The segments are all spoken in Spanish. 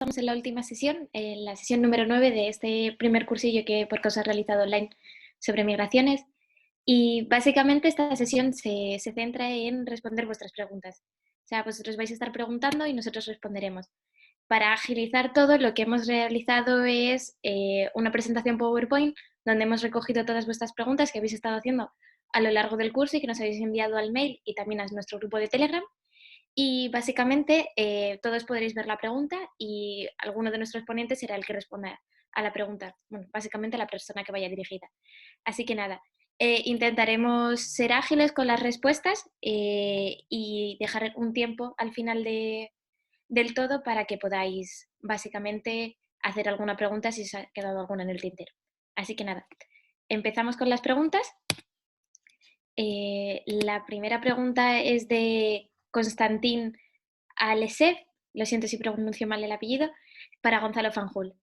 Estamos en la última sesión, en la sesión número 9 de este primer cursillo que por causa he realizado online sobre migraciones. Y básicamente esta sesión se centra en responder vuestras preguntas. O sea, vosotros vais a estar preguntando y nosotros responderemos. Para agilizar todo, lo que hemos realizado es una presentación PowerPoint donde hemos recogido todas vuestras preguntas que habéis estado haciendo a lo largo del curso y que nos habéis enviado al mail y también a nuestro grupo de Telegram. Y básicamente todos podréis ver la pregunta y alguno de nuestros ponentes será el que responda a la pregunta. Bueno, básicamente a la persona que vaya dirigida. Así que nada, intentaremos ser ágiles con las respuestas y dejar un tiempo al final del todo para que podáis básicamente hacer alguna pregunta si os ha quedado alguna en el tintero. Así que nada, empezamos con las preguntas. La primera pregunta es de Constantín Alesev, lo siento si pronuncio mal el apellido, para Gonzalo Fanjul.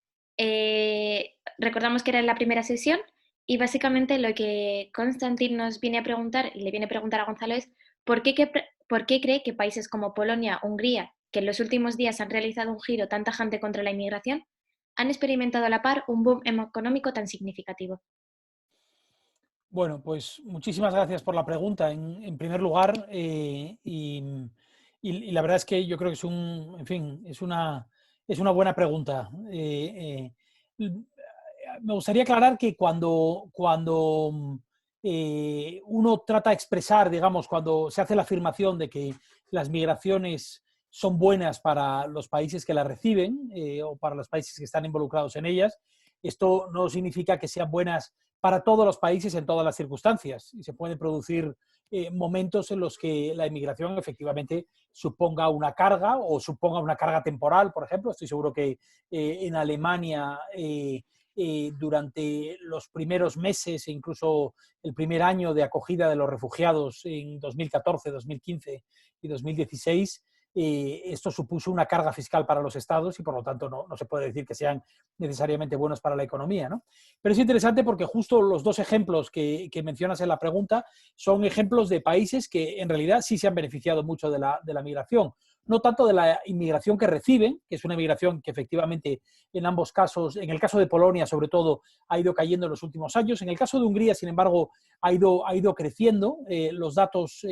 Recordamos que era en la primera sesión y básicamente lo que Constantín nos viene a preguntar y le viene a preguntar a Gonzalo es ¿por qué cree que países como Polonia, Hungría, que en los últimos días han realizado un giro tan tajante contra la inmigración, han experimentado a la par un boom económico tan significativo? Bueno, pues muchísimas gracias por la pregunta, en primer lugar, y la verdad es que yo creo que en fin, es una buena pregunta. Me gustaría aclarar que cuando uno trata de expresar, digamos, cuando se hace la afirmación de que las migraciones son buenas para los países que las reciben o para los países que están involucrados en ellas, esto no significa que sean buenas para todos los países en todas las circunstancias. Y se pueden producir momentos en los que la inmigración efectivamente suponga una carga o suponga una carga temporal, por ejemplo. Estoy seguro que en Alemania durante los primeros meses e incluso el primer año de acogida de los refugiados en 2014, 2015 y 2016, esto supuso una carga fiscal para los estados y por lo tanto no se puede decir que sean necesariamente buenos para la economía, ¿no? Pero es interesante porque justo los dos ejemplos que mencionas en la pregunta son ejemplos de países que en realidad sí se han beneficiado mucho de la migración. No tanto de la inmigración que reciben, que es una inmigración que efectivamente en ambos casos, en el caso de Polonia sobre todo, ha ido cayendo en los últimos años. En el caso de Hungría, sin embargo, ha ido creciendo. Los datos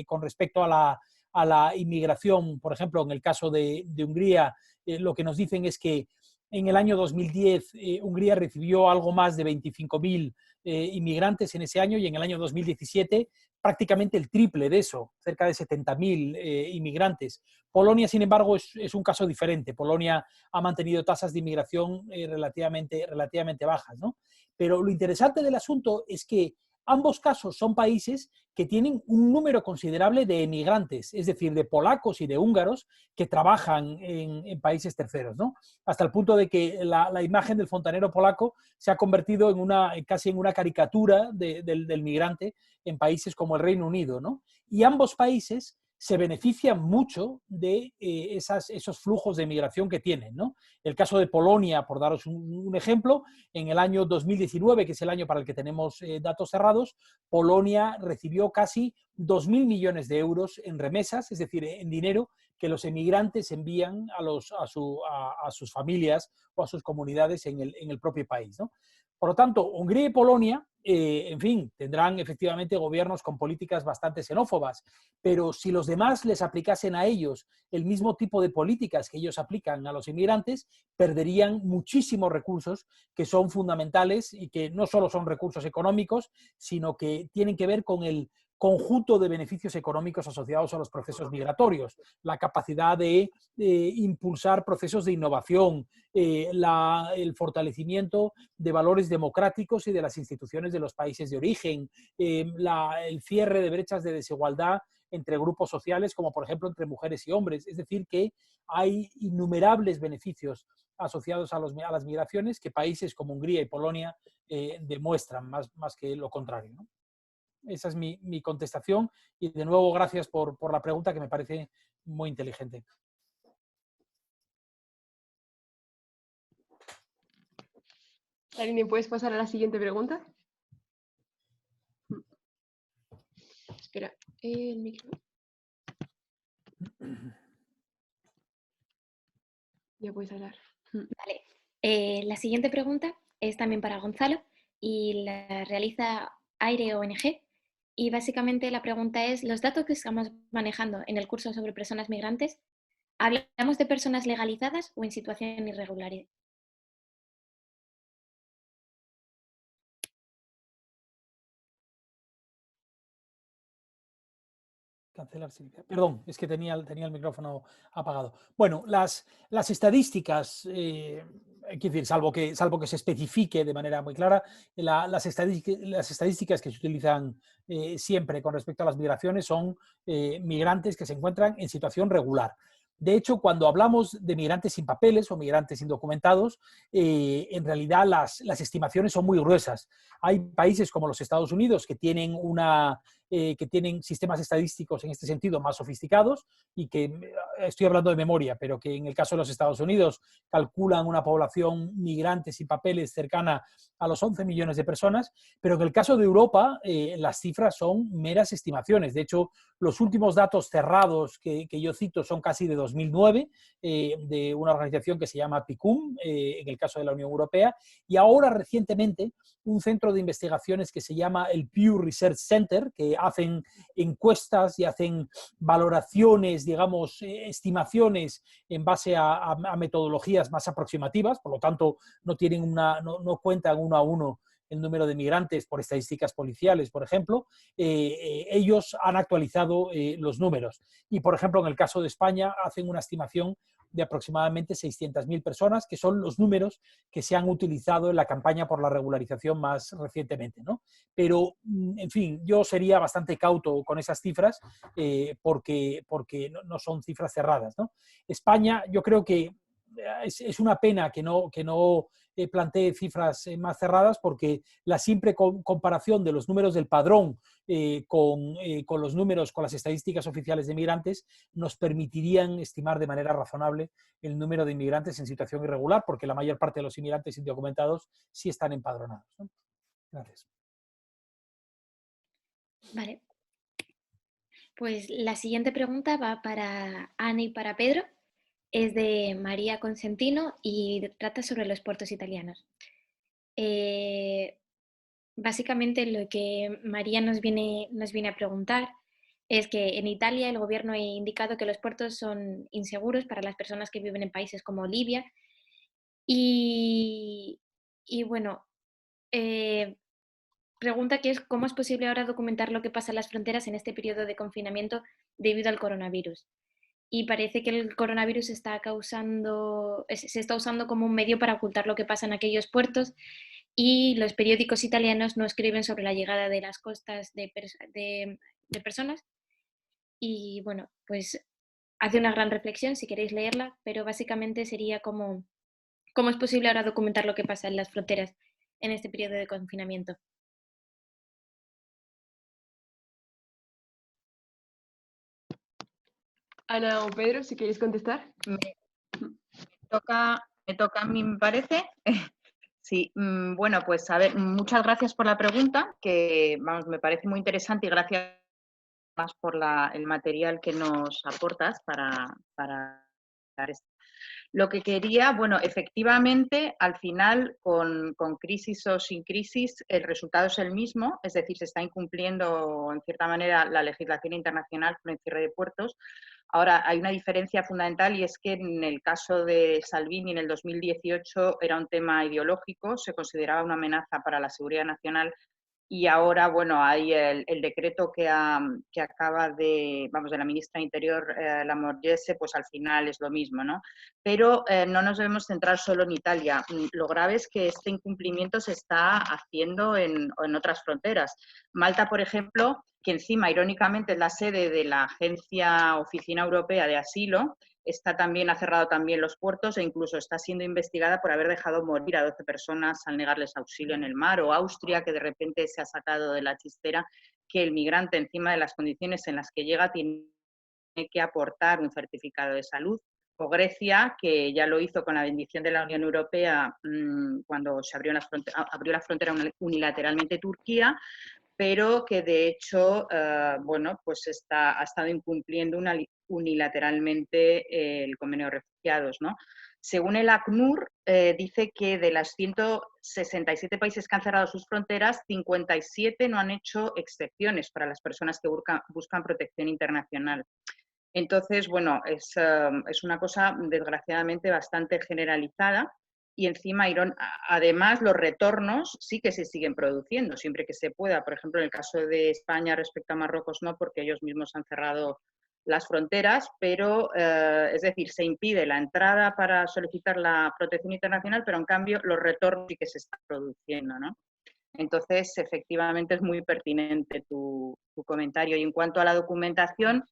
con respecto a la inmigración, por ejemplo, en el caso de Hungría, lo que nos dicen es que en el año 2010 Hungría recibió algo más de 25.000 inmigrantes en ese año y en el año 2017 prácticamente el triple de eso, cerca de 70.000 inmigrantes. Polonia, sin embargo, es un caso diferente. Polonia ha mantenido tasas de inmigración relativamente bajas, ¿no? Pero lo interesante del asunto es que ambos casos son países que tienen un número considerable de emigrantes, es decir, de polacos y de húngaros que trabajan en países terceros, ¿no? Hasta el punto de que la imagen del fontanero polaco se ha convertido casi en una caricatura del migrante en países como el Reino Unido, ¿no? Y ambos países se benefician mucho de esos flujos de migración que tienen, ¿no? El caso de Polonia, por daros un ejemplo, en el año 2019, que es el año para el que tenemos datos cerrados, Polonia recibió casi 2.000 millones de euros en remesas, es decir, en dinero que los emigrantes envían a sus familias o a sus comunidades en el propio país, ¿no? Por lo tanto, Hungría y Polonia, en fin, tendrán efectivamente gobiernos con políticas bastante xenófobas, pero si los demás les aplicasen a ellos el mismo tipo de políticas que ellos aplican a los inmigrantes, perderían muchísimos recursos que son fundamentales y que no solo son recursos económicos, sino que tienen que ver con el conjunto de beneficios económicos asociados a los procesos migratorios, la capacidad de impulsar procesos de innovación, el fortalecimiento de valores democráticos y de las instituciones de los países de origen, el cierre de brechas de desigualdad entre grupos sociales, como por ejemplo entre mujeres y hombres. Es decir, que hay innumerables beneficios asociados a las migraciones que países como Hungría y Polonia demuestran más que lo contrario, ¿no? Esa es mi contestación y de nuevo gracias por la pregunta que me parece muy inteligente. Aline, ¿puedes pasar a la siguiente pregunta? Espera, el micro. Ya puedes hablar. Vale. La siguiente pregunta es también para Gonzalo y la realiza Aire ONG. Y básicamente la pregunta es, los datos que estamos manejando en el curso sobre personas migrantes, ¿hablamos de personas legalizadas o en situación irregular? Cancelar, sí. Perdón, es que tenía el micrófono apagado. Bueno, las estadísticas, quiero decir, salvo que se especifique de manera muy clara, las estadísticas que se utilizan siempre con respecto a las migraciones son migrantes que se encuentran en situación regular. De hecho, cuando hablamos de migrantes sin papeles o migrantes indocumentados, en realidad las estimaciones son muy gruesas. Hay países como los Estados Unidos que tienen sistemas estadísticos en este sentido más sofisticados y que, estoy hablando de memoria, pero que en el caso de los Estados Unidos calculan una población migrante sin papeles cercana a los 11 millones de personas, pero en el caso de Europa las cifras son meras estimaciones. De hecho, los últimos datos cerrados que yo cito son casi de 2009, de una organización que se llama PICUM, en el caso de la Unión Europea, y ahora recientemente un centro de investigaciones que se llama el Pew Research Center, que hacen encuestas y hacen valoraciones, digamos, estimaciones en base a metodologías más aproximativas, por lo tanto no cuentan uno a uno el número de migrantes por estadísticas policiales, por ejemplo. Ellos han actualizado los números. Y, por ejemplo, en el caso de España, hacen una estimación de aproximadamente 600.000 personas, que son los números que se han utilizado en la campaña por la regularización más recientemente, ¿no? Pero, en fin, yo sería bastante cauto con esas cifras porque no son cifras cerradas, ¿no? España, yo creo que es una pena que no plantee cifras más cerradas, porque la simple comparación de los números del padrón con los números, con las estadísticas oficiales de migrantes, nos permitirían estimar de manera razonable el número de inmigrantes en situación irregular, porque la mayor parte de los inmigrantes indocumentados sí están empadronados, ¿no? Gracias. Vale. Pues la siguiente pregunta va para Ana y para Pedro. Es de María Consentino y trata sobre los puertos italianos. Básicamente lo que María nos viene a preguntar es que en Italia el gobierno ha indicado que los puertos son inseguros para las personas que viven en países como Libia y, bueno, pregunta que es cómo es posible ahora documentar lo que pasa en las fronteras en este periodo de confinamiento debido al coronavirus. Y parece que el coronavirus se está usando como un medio para ocultar lo que pasa en aquellos puertos, y los periódicos italianos no escriben sobre la llegada de las costas de personas. Y bueno, pues hace una gran reflexión si queréis leerla, pero básicamente sería cómo es posible ahora documentar lo que pasa en las fronteras en este periodo de confinamiento. Ana o Pedro, si queréis contestar. Me toca a mí, me parece. Sí, bueno, pues a ver, muchas gracias por la pregunta, que vamos, me parece muy interesante, y gracias más por el material que nos aportas para dar esto. Lo que quería, bueno, efectivamente, al final, con crisis o sin crisis, el resultado es el mismo, es decir, se está incumpliendo, en cierta manera, la legislación internacional con el cierre de puertos. Ahora, hay una diferencia fundamental, y es que en el caso de Salvini en el 2018 era un tema ideológico, se consideraba una amenaza para la seguridad nacional, y ahora, bueno, hay el decreto que acaba de la ministra de Interior, Lamorgese, pues al final es lo mismo, ¿no? Pero no nos debemos centrar solo en Italia. Lo grave es que este incumplimiento se está haciendo en otras fronteras. Malta, por ejemplo, que encima, irónicamente, es la sede de la Oficina Europea de Asilo, ha cerrado también los puertos, e incluso está siendo investigada por haber dejado morir a 12 personas al negarles auxilio en el mar. O Austria, que de repente se ha sacado de la chistera que el migrante, encima de las condiciones en las que llega, tiene que aportar un certificado de salud. O Grecia, que ya lo hizo con la bendición de la Unión Europea cuando se abrió la frontera unilateralmente Turquía, pero que de hecho, pues ha estado incumpliendo unilateralmente el convenio de refugiados, ¿no? Según el ACNUR, dice que de los 167 países que han cerrado sus fronteras, 57 no han hecho excepciones para las personas que buscan protección internacional. Entonces, bueno, es una cosa desgraciadamente bastante generalizada y encima, además, los retornos sí que se siguen produciendo siempre que se pueda. Por ejemplo, en el caso de España respecto a Marruecos no, porque ellos mismos han cerrado las fronteras, pero es decir, se impide la entrada para solicitar la protección internacional, pero en cambio los retornos sí que se están produciendo, ¿no? Entonces, efectivamente es muy pertinente tu comentario. Y en cuanto a la documentación,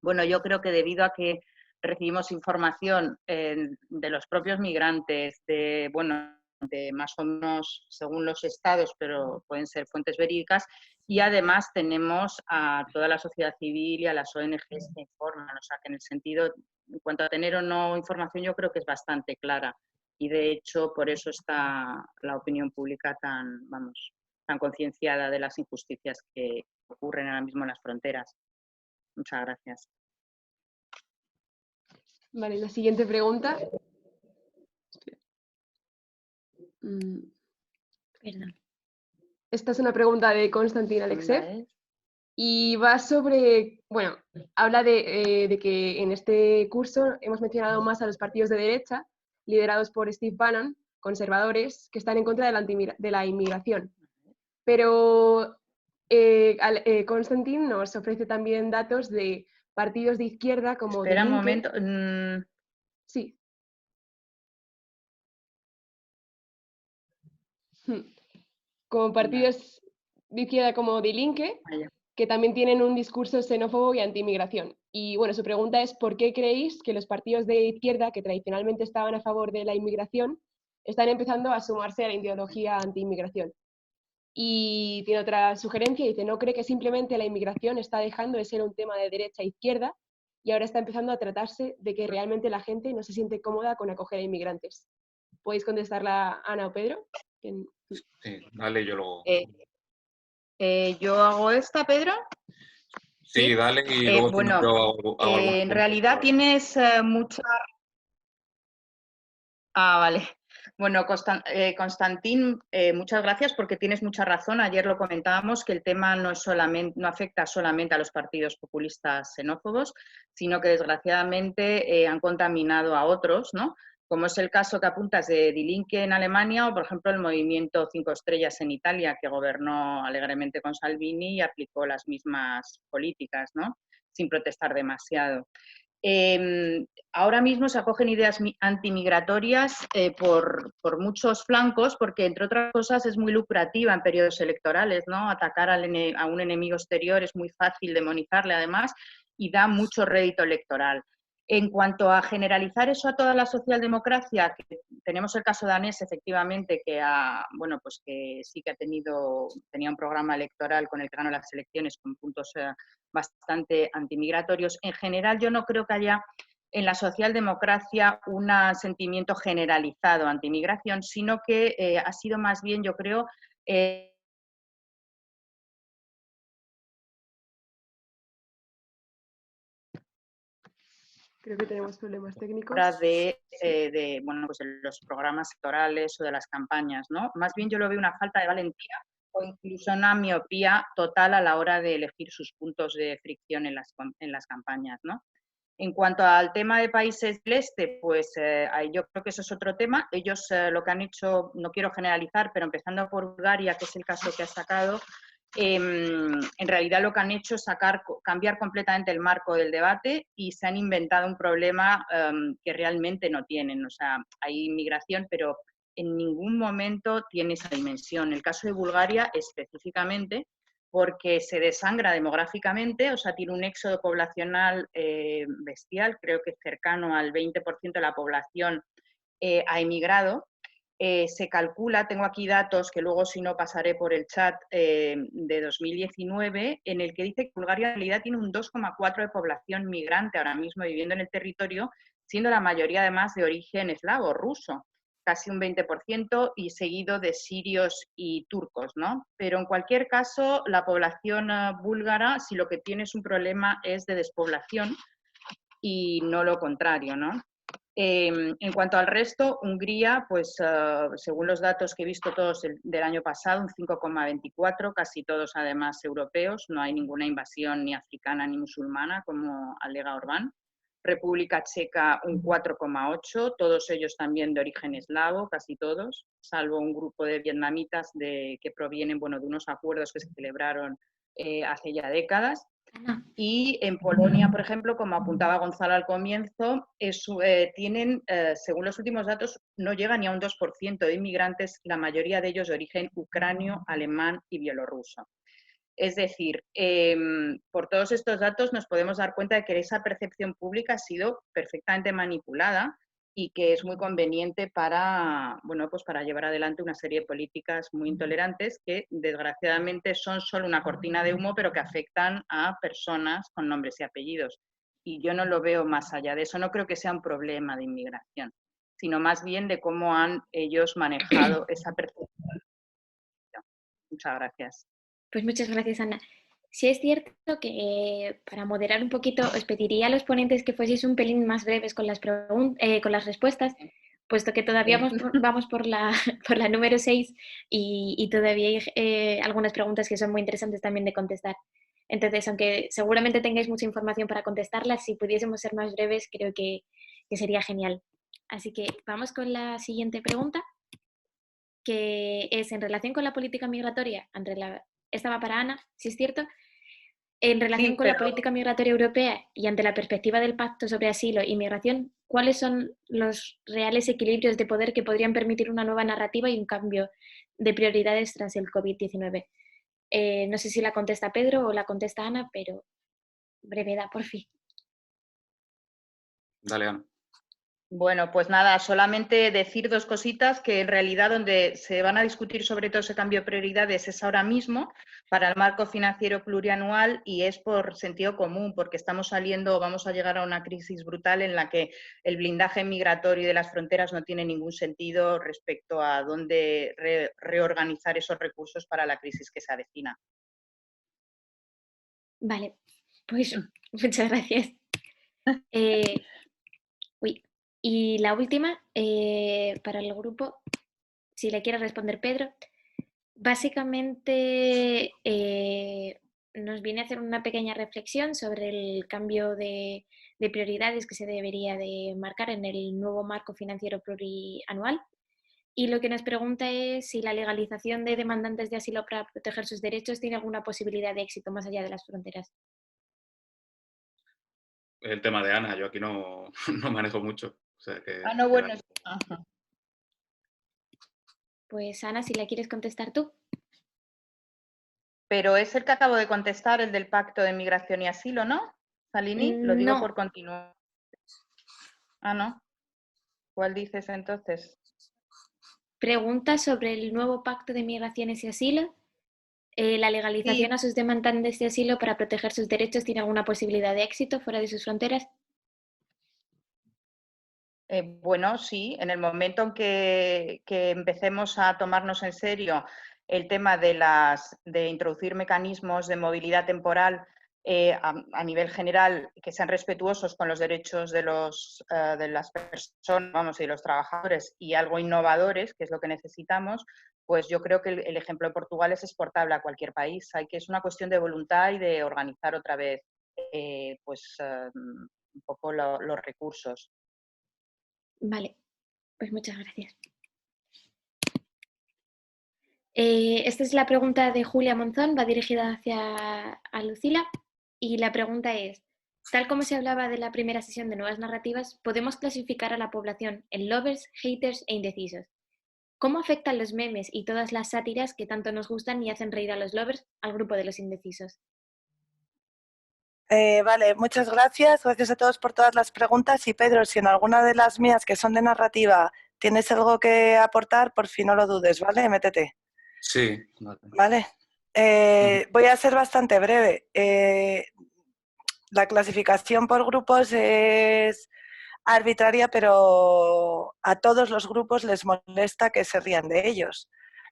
bueno, yo creo que debido a que recibimos información de los propios migrantes, de más o menos según los estados, pero pueden ser fuentes verídicas, y además tenemos a toda la sociedad civil y a las ONGs que informan, o sea que en el sentido, en cuanto a tener o no información, yo creo que es bastante clara. Y de hecho, por eso está la opinión pública tan concienciada de las injusticias que ocurren ahora mismo en las fronteras. Muchas gracias. Vale, la siguiente pregunta. Perdón. Esta es una pregunta de Konstantin Alexev y va sobre, bueno, habla de que en este curso hemos mencionado más a los partidos de derecha, liderados por Steve Bannon, conservadores, que están en contra de la inmigración. Pero Konstantin nos ofrece también datos de partidos de izquierda como Espera Die un Linke. momento. Sí. Como partidos de izquierda como Die Linke, que también tienen un discurso xenófobo y anti-inmigración. Y bueno, su pregunta es, ¿por qué creéis que los partidos de izquierda, que tradicionalmente estaban a favor de la inmigración, están empezando a sumarse a la ideología anti-inmigración? Y tiene otra sugerencia, dice, ¿no cree que simplemente la inmigración está dejando de ser un tema de derecha e izquierda y ahora está empezando a tratarse de que realmente la gente no se siente cómoda con acoger a inmigrantes? ¿Podéis contestarla, Ana o Pedro? Sí, dale, yo lo... ¿Yo hago esta, Pedro? Sí, dale, y luego bueno, yo hago algunos en realidad tienes mucha... Ah, vale. Bueno, Konstantin, muchas gracias porque tienes mucha razón. Ayer lo comentábamos que el tema no afecta solamente a los partidos populistas xenófobos, sino que desgraciadamente han contaminado a otros, ¿no? Como es el caso que apuntas de Die Linke en Alemania o, por ejemplo, el movimiento 5 Estrellas en Italia, que gobernó alegremente con Salvini y aplicó las mismas políticas, ¿no? Sin protestar demasiado. Ahora mismo se acogen ideas antimigratorias por muchos flancos, porque entre otras cosas es muy lucrativa en periodos electorales, ¿no? Atacar a un enemigo exterior es muy fácil demonizarle además y da mucho rédito electoral. En cuanto a generalizar eso a toda la socialdemocracia, que tenemos el caso danés, efectivamente, que que sí que tenía un programa electoral con el que ganó las elecciones con puntos bastante antimigratorios. En general, yo no creo que haya en la socialdemocracia un sentimiento generalizado antimigración, sino que ha sido más bien, yo creo, Creo que tenemos problemas técnicos. de los programas electorales o de las campañas, ¿no? Más bien yo lo veo una falta de valentía o incluso una miopía total a la hora de elegir sus puntos de fricción en las campañas, ¿no? En cuanto al tema de países del este, pues yo creo que eso es otro tema. Ellos lo que han hecho, no quiero generalizar, pero empezando por Bulgaria, que es el caso que ha sacado, en realidad lo que han hecho es cambiar completamente el marco del debate y se han inventado un problema que realmente no tienen. O sea, hay inmigración, pero en ningún momento tiene esa dimensión. El caso de Bulgaria específicamente, porque se desangra demográficamente, o sea, tiene un éxodo poblacional bestial, creo que cercano al 20% de la población ha emigrado. Se calcula, tengo aquí datos que luego si no pasaré por el chat, de 2019, en el que dice que Bulgaria en realidad tiene un 2,4% de población migrante ahora mismo viviendo en el territorio, siendo la mayoría además de origen eslavo, ruso, casi un 20%, y seguido de sirios y turcos, ¿no? Pero en cualquier caso, la población búlgara, si lo que tiene es un problema es de despoblación y no lo contrario, ¿no? En cuanto al resto, Hungría, pues según los datos que he visto todos del año pasado, un 5,24, casi todos además europeos, no hay ninguna invasión ni africana ni musulmana, como alega Orbán. República Checa un 4,8, todos ellos también de origen eslavo, casi todos, salvo un grupo de vietnamitas que provienen de unos acuerdos que se celebraron hace ya décadas. Y en Polonia, por ejemplo, como apuntaba Gonzalo al comienzo, tienen, según los últimos datos, no llega ni a un 2% de inmigrantes, la mayoría de ellos de origen ucranio, alemán y bielorruso. Es decir, por todos estos datos nos podemos dar cuenta de que esa percepción pública ha sido perfectamente manipulada y que es muy conveniente para llevar adelante una serie de políticas muy intolerantes que desgraciadamente son solo una cortina de humo, pero que afectan a personas con nombres y apellidos. Y yo no lo veo más allá de eso, no creo que sea un problema de inmigración, sino más bien de cómo han ellos manejado esa percepción. Muchas gracias. Pues muchas gracias, Ana. Sí es cierto que para moderar un poquito os pediría a los ponentes que fueseis un pelín más breves con las respuestas, puesto que todavía vamos por la número 6 y todavía hay algunas preguntas que son muy interesantes también de contestar. Entonces, aunque seguramente tengáis mucha información para contestarlas, si pudiésemos ser más breves, creo que sería genial. Así que vamos con la siguiente pregunta, que es en relación con la política migratoria. Esta va para Ana, si es cierto. En relación con la política migratoria europea y ante la perspectiva del Pacto sobre Asilo y Migración, ¿cuáles son los reales equilibrios de poder que podrían permitir una nueva narrativa y un cambio de prioridades tras el COVID-19? No sé si la contesta Pedro o la contesta Ana, pero brevedad, por fin. Dale, Ana. Bueno, pues nada, solamente decir dos cositas, que en realidad donde se van a discutir sobre todo ese cambio de prioridades es ahora mismo para el marco financiero plurianual y es por sentido común, porque vamos a llegar a una crisis brutal en la que el blindaje migratorio de las fronteras no tiene ningún sentido respecto a dónde reorganizar esos recursos para la crisis que se avecina. Vale, pues muchas gracias. Y la última, para el grupo, si le quiere responder Pedro, básicamente nos viene a hacer una pequeña reflexión sobre el cambio de prioridades que se debería de marcar en el nuevo marco financiero plurianual. Y lo que nos pregunta es si la legalización de demandantes de asilo para proteger sus derechos tiene alguna posibilidad de éxito más allá de las fronteras. El tema de Ana, yo aquí no manejo mucho. O sea que, no, bueno. Pues Ana, si la quieres contestar tú. Pero es el que acabo de contestar, el del Pacto de Migración y Asilo, ¿no, Salini? Lo digo No. por continuar. Ah, ¿no? ¿Cuál dices entonces? Pregunta sobre el nuevo Pacto de Migraciones y Asilo. ¿La legalización a sus demandantes de asilo para proteger sus derechos tiene alguna posibilidad de éxito fuera de sus fronteras? Bueno, sí, en el momento en que empecemos a tomarnos en serio el tema de introducir mecanismos de movilidad temporal a nivel general que sean respetuosos con los derechos de las personas y de los trabajadores y algo innovadores, que es lo que necesitamos, pues yo creo que el ejemplo de Portugal es exportable a cualquier país. Es una cuestión de voluntad y de organizar otra vez un poco los recursos. Vale, pues muchas gracias. Esta es la pregunta de Julia Monzón, va dirigida hacia Lucila, y la pregunta es, tal como se hablaba de la primera sesión de nuevas narrativas, podemos clasificar a la población en lovers, haters e indecisos. ¿Cómo afectan los memes y todas las sátiras que tanto nos gustan y hacen reír a los lovers al grupo de los indecisos? Vale, muchas gracias. Gracias a todos por todas las preguntas. Y Pedro, si en alguna de las mías que son de narrativa tienes algo que aportar, por fin no lo dudes, ¿vale? Métete. Sí. Vale. Voy a ser bastante breve. La clasificación por grupos es arbitraria, pero a todos los grupos les molesta que se rían de ellos.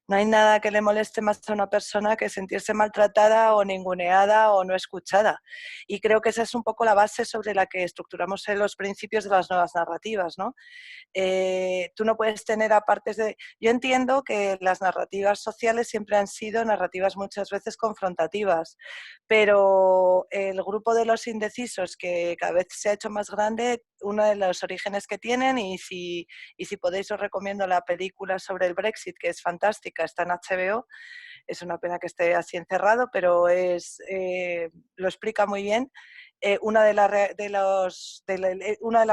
No hay nada que le moleste más a una persona que sentirse maltratada o ninguneada o no escuchada. Y creo que esa es un poco la base sobre la que estructuramos los principios de las nuevas narrativas, ¿no? Tú no puedes tener apartes de... Yo entiendo que las narrativas sociales siempre han sido narrativas muchas veces confrontativas, pero el grupo de los indecisos, que cada vez se ha hecho más grande, uno de los orígenes que tienen, y si podéis os recomiendo la película sobre el Brexit, que es fantástica, está en HBO, es una pena que esté así encerrado, pero lo explica muy bien. Una de las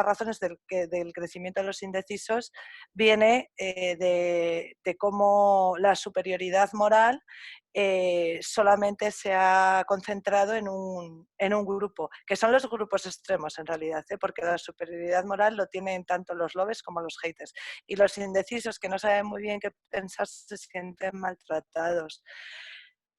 razones del crecimiento de los indecisos viene de cómo la superioridad moral solamente se ha concentrado en un grupo, que son los grupos extremos en realidad, porque la superioridad moral lo tienen tanto los lovers como los haters. Y los indecisos, que no saben muy bien qué pensar, se sienten maltratados.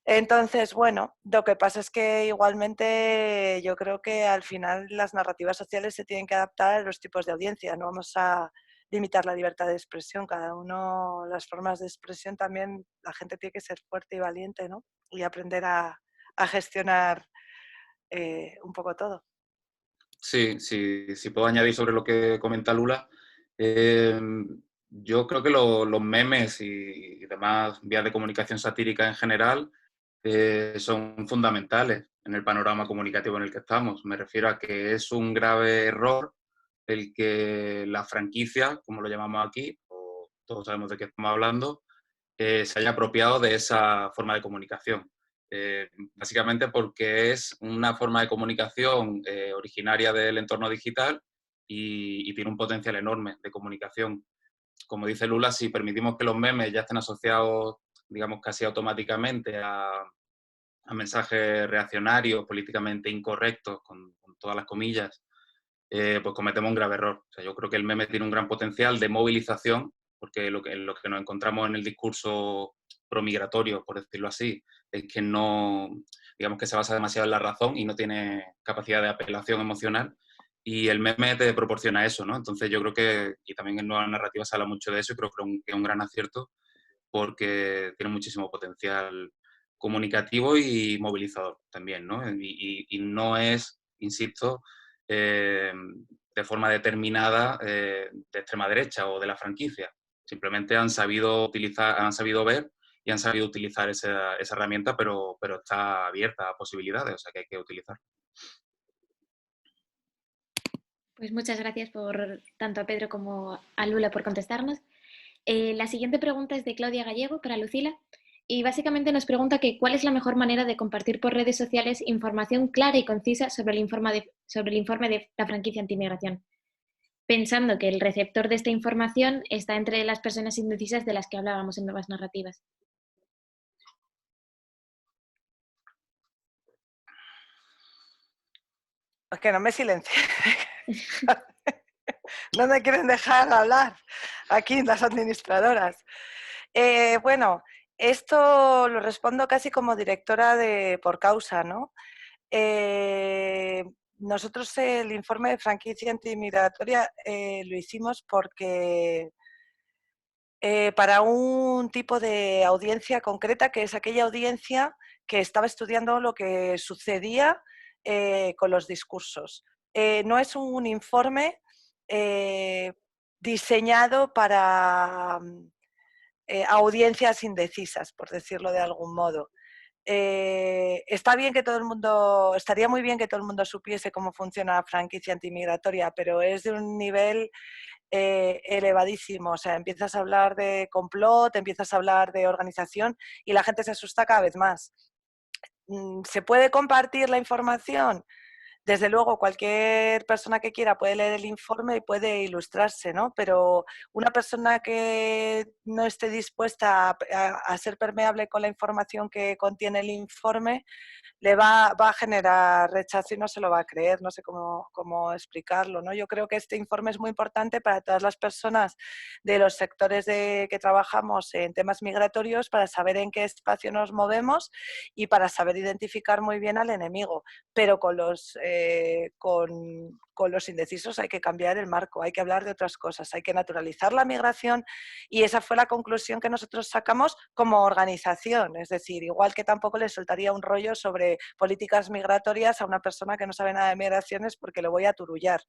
Entonces, bueno, lo que pasa es que igualmente yo creo que al final las narrativas sociales se tienen que adaptar a los tipos de audiencia, no vamos a limitar la libertad de expresión, cada uno, las formas de expresión también, la gente tiene que ser fuerte y valiente, ¿no? Y aprender a gestionar un poco todo. Sí, si puedo añadir sobre lo que comenta Lula, yo creo que los memes y demás vías de comunicación satírica en general son fundamentales en el panorama comunicativo en el que estamos. Me refiero a que es un grave error el que la franquicia, como lo llamamos aquí, o todos sabemos de qué estamos hablando, se haya apropiado de esa forma de comunicación. Básicamente porque es una forma de comunicación originaria del entorno digital y tiene un potencial enorme de comunicación. Como dice Lula, si permitimos que los memes ya estén asociados, digamos, casi automáticamente a mensajes reaccionarios, políticamente incorrectos, con todas las comillas, pues cometemos un grave error. O sea, yo creo que el meme tiene un gran potencial de movilización, porque lo que nos encontramos en el discurso promigratorio, por decirlo así, es que no, digamos que se basa demasiado en la razón y no tiene capacidad de apelación emocional, y el meme te proporciona eso, ¿no? Entonces yo creo que, y también en Nuevas Narrativas se habla mucho de eso, y creo que es un gran acierto, porque tiene muchísimo potencial comunicativo y movilizador también, ¿no? Y no es, insisto, de forma determinada de extrema derecha o de la franquicia. Simplemente han sabido utilizar, han sabido ver y han sabido utilizar esa herramienta, pero está abierta a posibilidades, o sea que hay que utilizar. Pues muchas gracias por tanto a Pedro como a Lula por contestarnos. La siguiente pregunta es de Claudia Gallego para Lucila y básicamente nos pregunta que cuál es la mejor manera de compartir por redes sociales información clara y concisa sobre el informe de la franquicia antimigración, pensando que el receptor de esta información está entre las personas indecisas de las que hablábamos en Nuevas Narrativas. Es que no me silencie. No me quieren dejar hablar aquí las administradoras. Bueno, esto lo respondo casi como directora por causa, ¿no? Nosotros el informe de franquicia antimigratoria lo hicimos porque para un tipo de audiencia concreta, que es aquella audiencia que estaba estudiando lo que sucedía con los discursos. No es un informe diseñado para audiencias indecisas, por decirlo de algún modo. Está bien que todo el mundo, estaría muy bien que todo el mundo supiese cómo funciona la franquicia antimigratoria, pero es de un nivel elevadísimo. O sea, empiezas a hablar de complot, empiezas a hablar de organización y la gente se asusta cada vez más. ¿Se puede compartir la información? Desde luego, cualquier persona que quiera puede leer el informe y puede ilustrarse, ¿no? Pero una persona que no esté dispuesta a ser permeable con la información que contiene el informe, le va a generar rechazo y no se lo va a creer, no sé cómo explicarlo, ¿no? Yo creo que este informe es muy importante para todas las personas de los sectores que trabajamos en temas migratorios, para saber en qué espacio nos movemos y para saber identificar muy bien al enemigo. Pero con los con los indecisos hay que cambiar el marco, hay que hablar de otras cosas, hay que naturalizar la migración y esa fue la conclusión que nosotros sacamos como organización. Es decir, igual que tampoco le soltaría un rollo sobre políticas migratorias a una persona que no sabe nada de migraciones porque lo voy a turullar.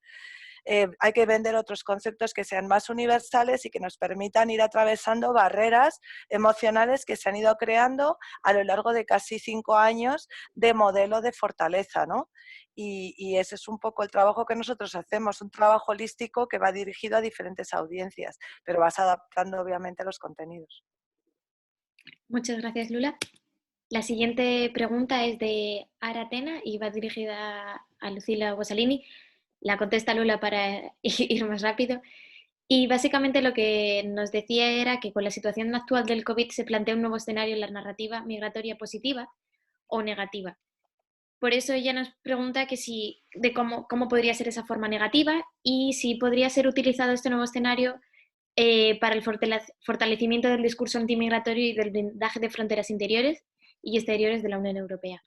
Hay que vender otros conceptos que sean más universales y que nos permitan ir atravesando barreras emocionales que se han ido creando a lo largo de casi 5 años de modelo de fortaleza, ¿no? Y ese es un poco el trabajo que nosotros hacemos, un trabajo holístico que va dirigido a diferentes audiencias, pero vas adaptando obviamente los contenidos. Muchas gracias, Lula. La siguiente pregunta es de Aratena y va dirigida a Lucila Guasalini. La contesta Lula para ir más rápido. Y básicamente lo que nos decía era que con la situación actual del COVID se plantea un nuevo escenario en la narrativa migratoria positiva o negativa. Por eso ella nos pregunta que de cómo podría ser esa forma negativa y si podría ser utilizado este nuevo escenario para el fortalecimiento del discurso antimigratorio y del blindaje de fronteras interiores y exteriores de la Unión Europea.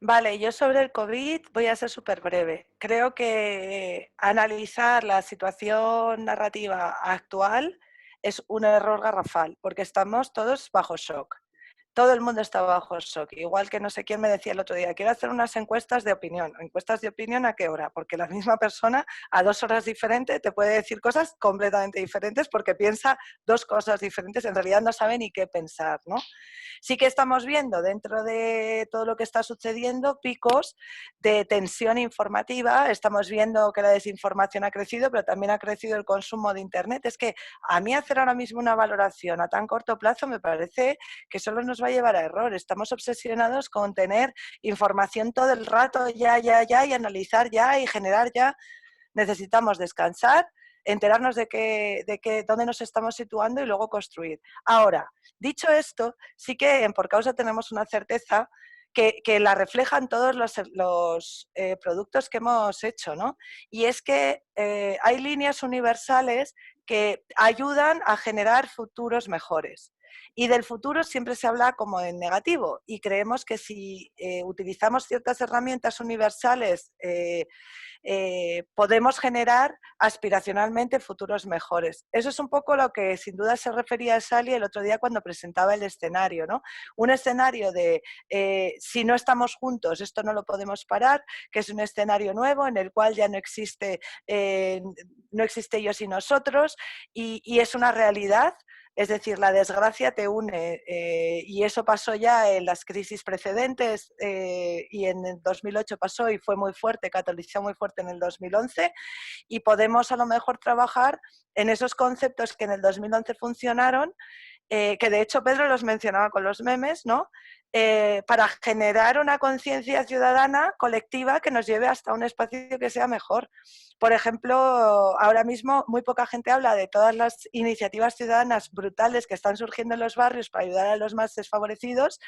Vale, yo sobre el COVID voy a ser súper breve. Creo que analizar la situación narrativa actual es un error garrafal, porque estamos todos bajo shock. Todo el mundo está bajo shock. Igual que no sé quién me decía el otro día, quiero hacer unas encuestas de opinión. ¿Encuestas de opinión a qué hora? Porque la misma persona a 2 horas diferentes te puede decir cosas completamente diferentes porque piensa 2 cosas diferentes, en realidad no sabe ni qué pensar, ¿no? Sí que estamos viendo dentro de todo lo que está sucediendo picos de tensión informativa, estamos viendo que la desinformación ha crecido, pero también ha crecido el consumo de Internet. Es que a mí hacer ahora mismo una valoración a tan corto plazo me parece que solo nos va a llevar a error. Estamos obsesionados con tener información todo el rato, ya, y analizar ya y generar ya. Necesitamos descansar, enterarnos de dónde nos estamos situando y luego construir. Ahora, dicho esto, sí que en Por Causa tenemos una certeza que la reflejan todos los productos que hemos hecho, ¿no? Y es que hay líneas universales que ayudan a generar futuros mejores. Y del futuro siempre se habla como en negativo y creemos que si utilizamos ciertas herramientas universales podemos generar aspiracionalmente futuros mejores. Eso es un poco lo que sin duda se refería a Sally el otro día cuando presentaba el escenario, ¿no? Un escenario de si no estamos juntos esto no lo podemos parar, que es un escenario nuevo en el cual ya no existe ellos y nosotros y es una realidad. Es decir, la desgracia te une y eso pasó ya en las crisis precedentes y en el 2008 pasó y fue muy fuerte, catalizó muy fuerte en el 2011 y podemos a lo mejor trabajar en esos conceptos que en el 2011 funcionaron, que de hecho Pedro los mencionaba con los memes, ¿no? Para generar una conciencia ciudadana colectiva que nos lleve hasta un espacio que sea mejor. Por ejemplo, ahora mismo muy poca gente habla de todas las iniciativas ciudadanas brutales que están surgiendo en los barrios para ayudar a los más desfavorecidos,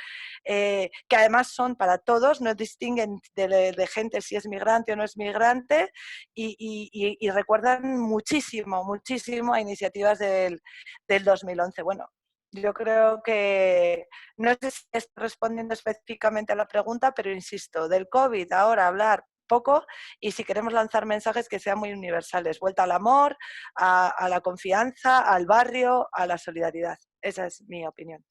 que además son para todos, no distinguen de gente si es migrante o no es migrante y recuerdan muchísimo, muchísimo a iniciativas del 2011. Bueno, yo creo que, no sé si estoy respondiendo específicamente a la pregunta, pero insisto, del COVID ahora hablar poco y si queremos lanzar mensajes que sean muy universales, vuelta al amor, a la confianza, al barrio, a la solidaridad. Esa es mi opinión.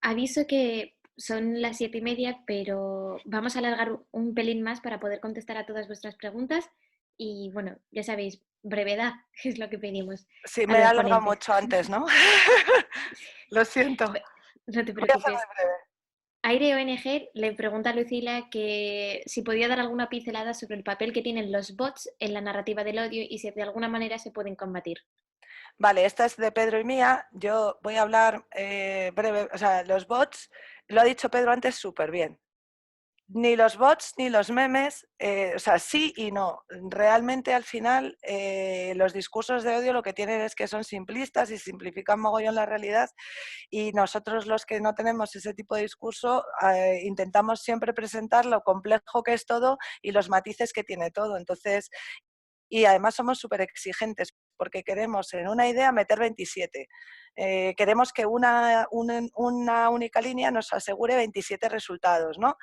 Aviso que son las 7:30, pero vamos a alargar un pelín más para poder contestar a todas vuestras preguntas y bueno, ya sabéis, brevedad es lo que pedimos. Sí, me he alargado mucho antes, ¿no? Lo siento. No te Voy a ser preocupes. muy breve. Aire ONG le pregunta a Lucila que si podía dar alguna pincelada sobre el papel que tienen los bots en la narrativa del odio y si de alguna manera se pueden combatir. Vale, esta es de Pedro y mía. Yo voy a hablar breve. O sea, los bots, lo ha dicho Pedro antes súper bien. Ni los bots ni los memes, o sea, sí y no. Realmente al final los discursos de odio lo que tienen es que son simplistas y simplifican mogollón la realidad y nosotros los que no tenemos ese tipo de discurso intentamos siempre presentar lo complejo que es todo y los matices que tiene todo. Entonces, y además somos súper exigentes porque queremos en una idea meter 27. Queremos que una única línea nos asegure 27 resultados, ¿no?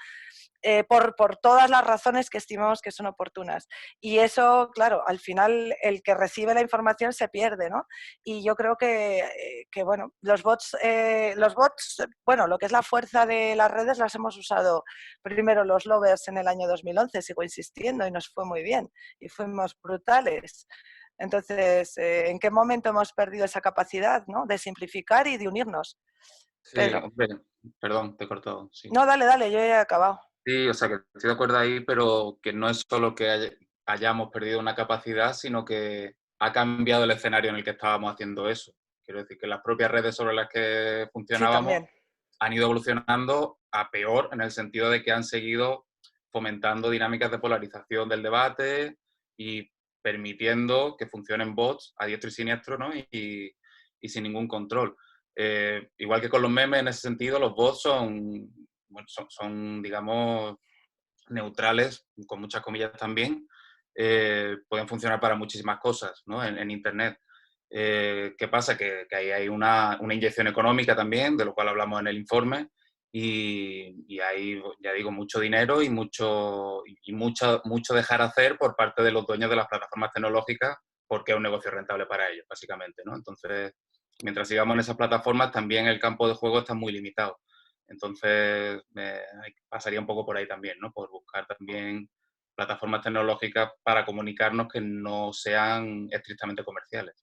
Por todas las razones que estimamos que son oportunas. Y eso, claro, al final el que recibe la información se pierde, ¿no? Y yo creo que bueno, los bots, bueno, lo que es la fuerza de las redes las hemos usado primero los lovers en el año 2011, sigo insistiendo, y nos fue muy bien, y fuimos brutales. Entonces, ¿en qué momento hemos perdido esa capacidad, ¿no?, de simplificar y de unirnos? Sí, Pedro. hombre, perdón, te he cortado. Sí. No, dale, yo ya he acabado. Sí, o sea, que estoy de acuerdo ahí, pero que no es solo que hayamos perdido una capacidad, sino que ha cambiado el escenario en el que estábamos haciendo eso. Quiero decir que las propias redes sobre las que Sí, funcionábamos también. han ido evolucionando a peor, en el sentido de que han seguido fomentando dinámicas de polarización del debate y permitiendo que funcionen bots a diestro y siniestro, ¿no? Y sin ningún control. Igual que con los memes, en ese sentido, los bots bueno, son, digamos, neutrales, con muchas comillas también. Pueden funcionar para muchísimas cosas, ¿no?, en Internet. ¿Qué pasa? Que ahí hay una inyección económica también, de lo cual hablamos en el informe, y hay, ya digo, mucho dinero y mucho dejar hacer por parte de los dueños de las plataformas tecnológicas, porque es un negocio rentable para ellos, básicamente, ¿no? Entonces, mientras sigamos en esas plataformas, también el campo de juego está muy limitado. Entonces, pasaría un poco por ahí también, ¿no? Por buscar también plataformas tecnológicas para comunicarnos que no sean estrictamente comerciales.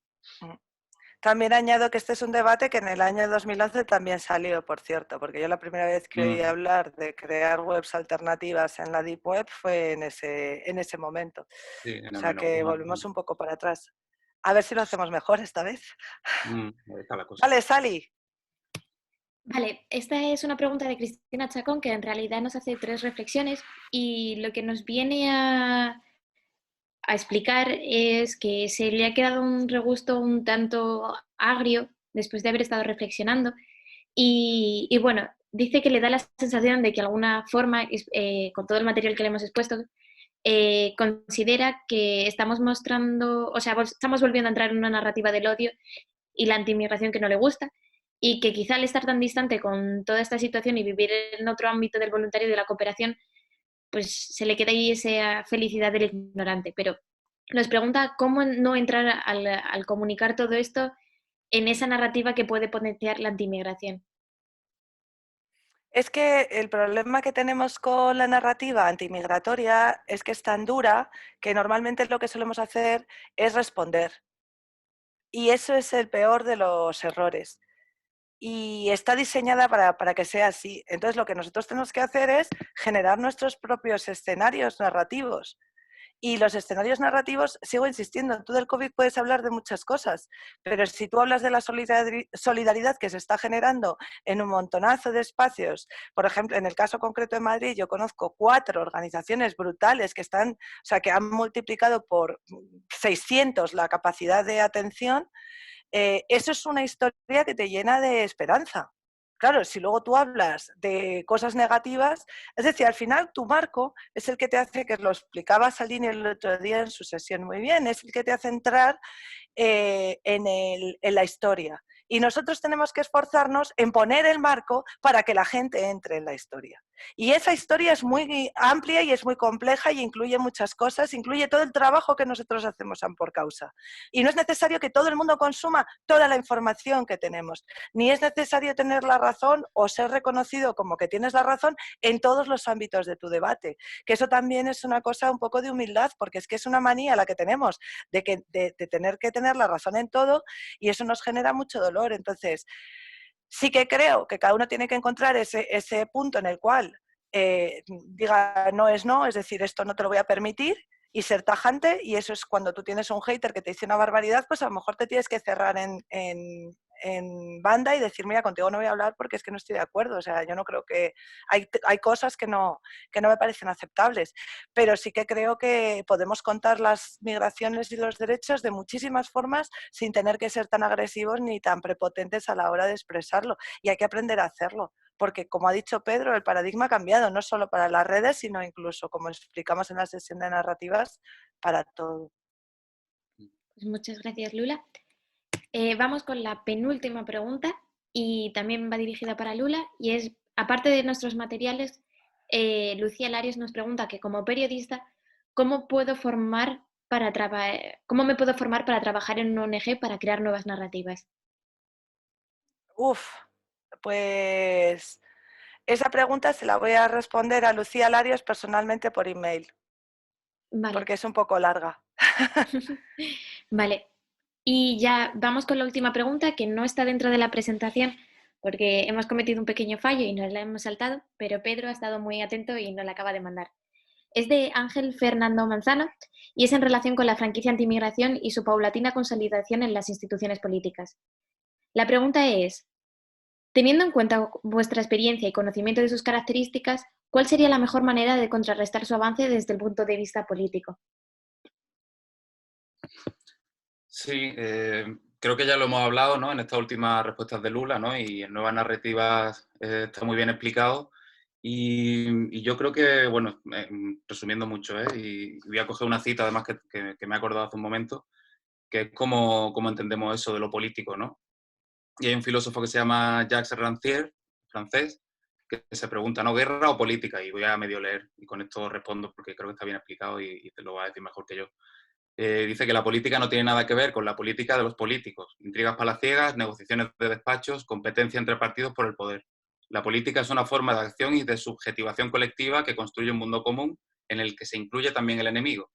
También añado que este es un debate que en el año 2011 también salió, por cierto, porque yo la primera vez que oí hablar de crear webs alternativas en la Deep Web fue en ese momento. Sí, o sea que volvemos un poco para atrás. A ver si lo hacemos mejor esta vez. Ahí está la cosa. Vale, Sally. Vale, esta es una pregunta de Cristina Chacón que en realidad nos hace 3 reflexiones y lo que nos viene a explicar es que se le ha quedado un regusto un tanto agrio después de haber estado reflexionando y bueno, dice que le da la sensación de que de alguna forma, con todo el material que le hemos expuesto, considera que estamos mostrando, o sea, estamos volviendo a entrar en una narrativa del odio y la anti-inmigración que no le gusta y que quizá al estar tan distante con toda esta situación y vivir en otro ámbito del voluntario y de la cooperación, pues se le queda ahí esa felicidad del ignorante. Pero nos pregunta cómo no entrar al comunicar todo esto en esa narrativa que puede potenciar la anti-inmigración. Es que el problema que tenemos con la narrativa antimigratoria es que es tan dura que normalmente lo que solemos hacer es responder. Y eso es el peor de los errores. Y está diseñada para que sea así. Entonces lo que nosotros tenemos que hacer es generar nuestros propios escenarios narrativos. Y los escenarios narrativos, sigo insistiendo, tú del COVID puedes hablar de muchas cosas, pero si tú hablas de la solidaridad que se está generando en un montonazo de espacios, por ejemplo, en el caso concreto de Madrid, yo conozco 4 organizaciones brutales que están, o sea, que han multiplicado por 600 la capacidad de atención. Eso es una historia que te llena de esperanza. Claro, si luego tú hablas de cosas negativas, es decir, al final tu marco es el que te hace, que lo explicaba Salini el otro día en su sesión muy bien, es el que te hace entrar en la historia. Y nosotros tenemos que esforzarnos en poner el marco para que la gente entre en la historia. Y esa historia es muy amplia y es muy compleja y incluye muchas cosas, incluye todo el trabajo que nosotros hacemos por causa. Y no es necesario que todo el mundo consuma toda la información que tenemos, ni es necesario tener la razón o ser reconocido como que tienes la razón en todos los ámbitos de tu debate. Que eso también es una cosa un poco de humildad, porque es que es una manía la que tenemos de tener que tener la razón en todo y eso nos genera mucho dolor. Entonces, sí que creo que cada uno tiene que encontrar ese punto en el cual diga no es no, es decir, esto no te lo voy a permitir, y ser tajante, y eso es cuando tú tienes un hater que te dice una barbaridad, pues a lo mejor te tienes que cerrar en banda y decir, mira, contigo no voy a hablar porque es que no estoy de acuerdo. O sea, yo no creo que... Hay cosas que no me parecen aceptables, pero sí que creo que podemos contar las migraciones y los derechos de muchísimas formas sin tener que ser tan agresivos ni tan prepotentes a la hora de expresarlo. Y hay que aprender a hacerlo, porque como ha dicho Pedro, el paradigma ha cambiado, no solo para las redes, sino incluso, como explicamos en la sesión de narrativas, para todo. Pues muchas gracias, Lula. Vamos con la penúltima pregunta y también va dirigida para Lula y es, aparte de nuestros materiales, Lucía Larios nos pregunta que como periodista, ¿cómo me puedo formar para trabajar en una ONG para crear nuevas narrativas? Pues esa pregunta se la voy a responder a Lucía Larios personalmente por email, Vale. porque es un poco larga. Vale. Y ya vamos con la última pregunta, que no está dentro de la presentación, porque hemos cometido un pequeño fallo y nos la hemos saltado, pero Pedro ha estado muy atento y nos la acaba de mandar. Es de Ángel Fernando Manzano y es en relación con la franquicia antimigración y su paulatina consolidación en las instituciones políticas. La pregunta es, teniendo en cuenta vuestra experiencia y conocimiento de sus características, ¿cuál sería la mejor manera de contrarrestar su avance desde el punto de vista político? Sí, creo que ya lo hemos hablado, ¿no?, en estas últimas respuestas de Lula, ¿no?, y en Nuevas Narrativas está muy bien explicado. Y yo creo que, bueno, resumiendo mucho, y voy a coger una cita además que me he acordado hace un momento, que es cómo entendemos eso de lo político, ¿no? Y hay un filósofo que se llama Jacques Rancière, francés, que se pregunta, ¿no?, ¿guerra o política? Y voy a medio leer, y con esto respondo porque creo que está bien explicado y te lo va a decir mejor que yo. Dice que la política no tiene nada que ver con la política de los políticos. Intrigas palaciegas, negociaciones de despachos, competencia entre partidos por el poder. La política es una forma de acción y de subjetivación colectiva que construye un mundo común en el que se incluye también el enemigo.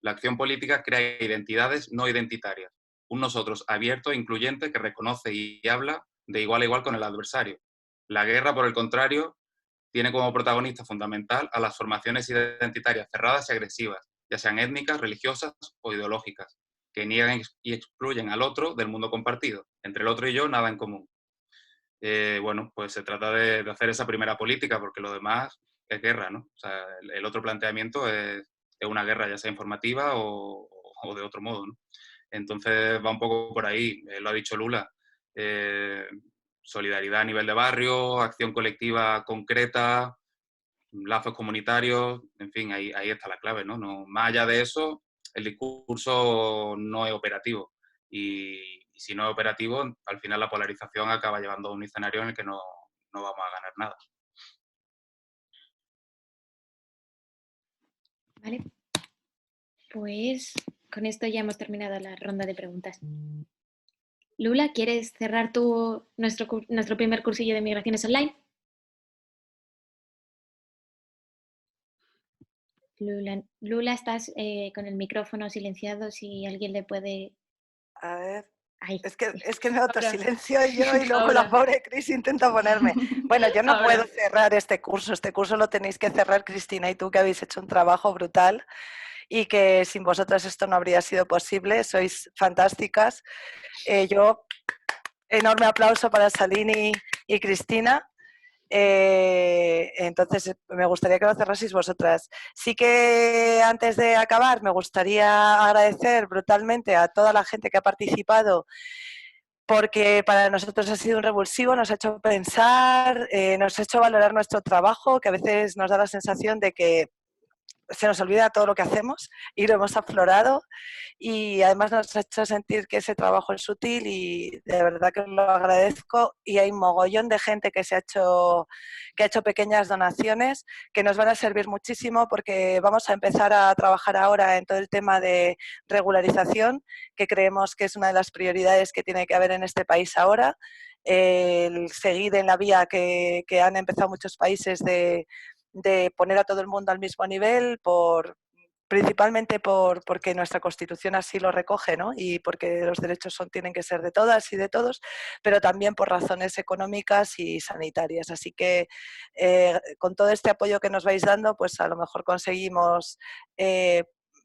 La acción política crea identidades no identitarias. Un nosotros abierto e incluyente que reconoce y habla de igual a igual con el adversario. La guerra, por el contrario, tiene como protagonista fundamental a las formaciones identitarias cerradas y agresivas, ya sean étnicas, religiosas o ideológicas, que niegan y excluyen al otro del mundo compartido. Entre el otro y yo, nada en común. Bueno, pues se trata de hacer esa primera política, porque lo demás es guerra, ¿no? O sea, el otro planteamiento es una guerra, ya sea informativa o de otro modo, ¿no? Entonces va un poco por ahí, lo ha dicho Lula. Solidaridad a nivel de barrio, acción colectiva concreta, lazos comunitarios, en fin, ahí está la clave, ¿no? Más allá de eso, el discurso no es operativo. Y si no es operativo, al final la polarización acaba llevando a un escenario en el que no vamos a ganar nada. Vale. Pues con esto ya hemos terminado la ronda de preguntas. Lula, ¿quieres cerrar tú nuestro primer cursillo de migraciones online? Lula, estás con el micrófono silenciado, si alguien le puede... A ver, Ahí. es que me autosilencio yo y luego Ahora. la pobre Cris intenta ponerme. Bueno, yo no Ahora. puedo cerrar este curso lo tenéis que cerrar Cristina y tú, que habéis hecho un trabajo brutal y que sin vosotras esto no habría sido posible, sois fantásticas. Yo, enorme aplauso para Salini y Cristina. Entonces me gustaría que lo cerraseis vosotras. Sí que antes de acabar me gustaría agradecer brutalmente a toda la gente que ha participado, porque para nosotros ha sido un revulsivo, nos ha hecho pensar, nos ha hecho valorar nuestro trabajo, que a veces nos da la sensación de que se nos olvida todo lo que hacemos y lo hemos aflorado, y además nos ha hecho sentir que ese trabajo es útil y de verdad que lo agradezco. Y hay un mogollón de gente que ha hecho pequeñas donaciones que nos van a servir muchísimo, porque vamos a empezar a trabajar ahora en todo el tema de regularización, que creemos que es una de las prioridades que tiene que haber en este país ahora. El seguir en la vía que han empezado muchos países de poner a todo el mundo al mismo nivel, principalmente porque nuestra Constitución así lo recoge, ¿no? Y porque los derechos tienen que ser de todas y de todos, pero también por razones económicas y sanitarias. Así que con todo este apoyo que nos vais dando, pues a lo mejor conseguimos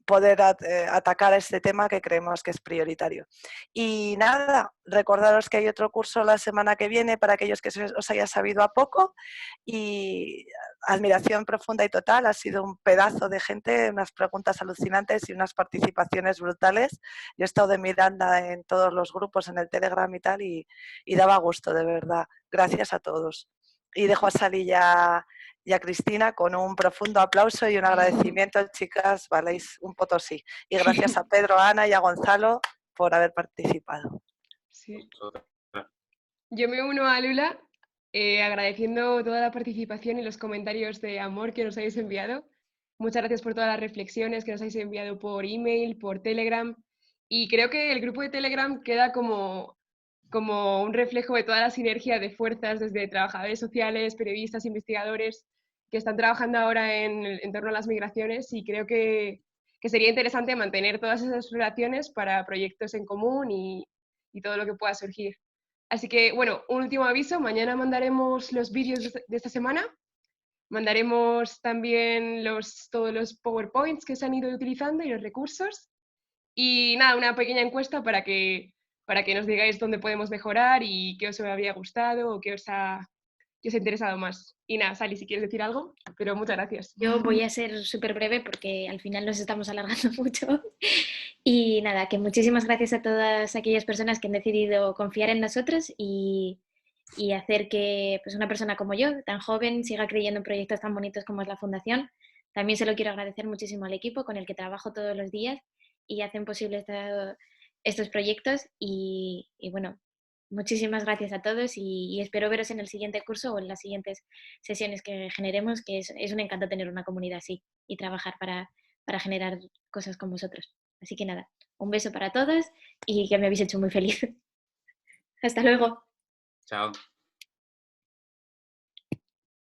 poder atacar a este tema que creemos que es prioritario. Y nada, recordaros que hay otro curso la semana que viene para aquellos que os haya sabido a poco, y admiración profunda y total. Ha sido un pedazo de gente, unas preguntas alucinantes y unas participaciones brutales. Yo he estado de Miranda en todos los grupos, en el Telegram y tal, y daba gusto, de verdad. Gracias a todos. Y dejo a Sally y a Cristina con un profundo aplauso y un agradecimiento, chicas, valéis un potosí. Y gracias a Pedro, a Ana y a Gonzalo por haber participado. Sí. Yo me uno a Lula agradeciendo toda la participación y los comentarios de amor que nos habéis enviado. Muchas gracias por todas las reflexiones que nos habéis enviado por email, por Telegram. Y creo que el grupo de Telegram queda como un reflejo de toda la sinergia de fuerzas desde trabajadores sociales, periodistas, investigadores que están trabajando ahora en torno a las migraciones, y creo que sería interesante mantener todas esas relaciones para proyectos en común y todo lo que pueda surgir. Así que, bueno, un último aviso, mañana mandaremos los vídeos de esta semana, mandaremos también todos los PowerPoints que se han ido utilizando y los recursos, y nada, una pequeña encuesta para que nos digáis dónde podemos mejorar y qué os había gustado o qué os ha interesado más. Y nada, Sally, si quieres decir algo, pero muchas gracias. Yo voy a ser súper breve porque al final nos estamos alargando mucho. Y nada, que muchísimas gracias a todas aquellas personas que han decidido confiar en nosotros y hacer que pues, una persona como yo, tan joven, siga creyendo en proyectos tan bonitos como es la Fundación. También se lo quiero agradecer muchísimo al equipo con el que trabajo todos los días y hacen posible estos proyectos. Y bueno, muchísimas gracias a todos y espero veros en el siguiente curso o en las siguientes sesiones que generemos, que es un encanto tener una comunidad así y trabajar para generar cosas con vosotros. Así que nada, un beso para todos y que me habéis hecho muy feliz. Hasta luego. Chao.